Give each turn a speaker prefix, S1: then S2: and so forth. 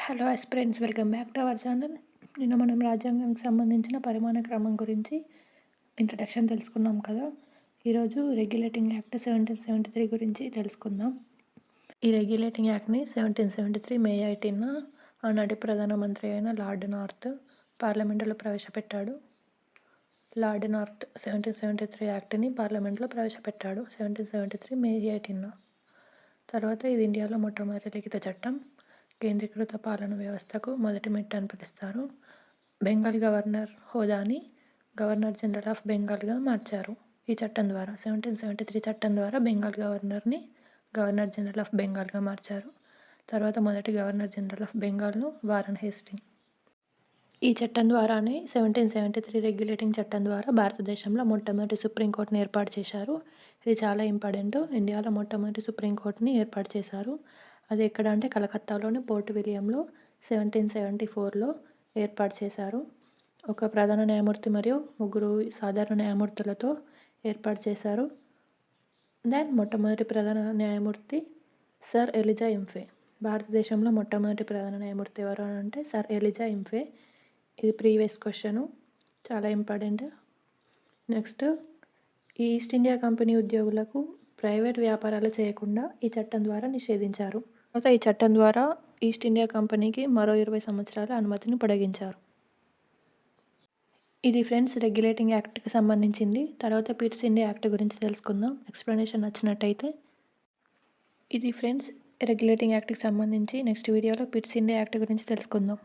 S1: Hello aspirants, welcome back to our channel. నిన్న మనం రాజ్యాంగానికి సంబంధించిన పరిమాణ క్రమం గురించి ఇంట్రడక్షన్ తెలుసుకున్నాం కదా. ఈరోజు రెగ్యులేటింగ్ యాక్ట్ 1773 గురించి తెలుసుకుందాం. ఈ రెగ్యులేటింగ్ యాక్ట్ని 1773 మే 18న ఆనాటి ప్రధానమంత్రి అయిన లార్డ్ నార్త్ పార్లమెంటులో ప్రవేశపెట్టాడు. లార్డ్ నార్త్ 1773 యాక్ట్ని పార్లమెంట్లో ప్రవేశపెట్టాడు 1773 మే 18న. తర్వాత ఇది ఇండియాలో మొట్టమొదటి లిఖిత చట్టం. కేంద్రీకృత పాలన వ్యవస్థకు మొదటి మెట్టు అని పిలుస్తారు. బెంగాల్ గవర్నర్ హోదాని గవర్నర్ జనరల్ ఆఫ్ బెంగాల్గా మార్చారు. ఈ చట్టం ద్వారా 1773 చట్టం ద్వారా బెంగాల్ గవర్నర్ని గవర్నర్ జనరల్ ఆఫ్ బెంగాల్గా మార్చారు. తర్వాత మొదటి గవర్నర్ జనరల్ ఆఫ్ బెంగాల్ను వారన్ హేస్టింగ్. ఈ చట్టం ద్వారానే 1773 రెగ్యులేటింగ్ చట్టం ద్వారా భారతదేశంలో మొట్టమొదటి సుప్రీంకోర్టుని ఏర్పాటు చేశారు. ఇది చాలా ఇంపార్టెంట్. ఇండియాలో మొట్టమొదటి సుప్రీంకోర్టుని ఏర్పాటు చేశారు. అది ఎక్కడ అంటే కలకత్తాలోని పోర్ట్ విలియంలో 1774లో ఏర్పాటు చేశారు. ఒక ప్రధాన న్యాయమూర్తి మరియు 3 సాధారణ న్యాయమూర్తులతో ఏర్పాటు చేశారు. దెన్ మొట్టమొదటి ప్రధాన న్యాయమూర్తి సర్ ఎలిజా ఇంఫే. భారతదేశంలో మొట్టమొదటి ప్రధాన న్యాయమూర్తి ఎవరు అంటే సర్ ఎలిజా ఇంఫే. ఇది ప్రీవియస్ క్వశ్చను, చాలా important. Next, East India company ఉద్యోగులకు ప్రైవేట్ వ్యాపారాలు చేయకుండా ఈ చట్టం ద్వారా నిషేధించారు. తర్వాత ఈ చట్టం ద్వారా ఈస్ట్ ఇండియా కంపెనీకి మరో 20 సంవత్సరాల అనుమతిని పొడిగించారు. ఇది ఫ్రెండ్స్ రెగ్యులేటింగ్ యాక్ట్కి సంబంధించింది. తర్వాత పిట్స్ ఇండియా యాక్ట్ గురించి తెలుసుకుందాం. ఎక్స్ప్లెనేషన్ నచ్చినట్టయితే. ఇది ఫ్రెండ్స్ రెగ్యులేటింగ్ యాక్ట్కి సంబంధించి. నెక్స్ట్ వీడియోలో పిట్స్ ఇండియా యాక్ట్ గురించి తెలుసుకుందాం.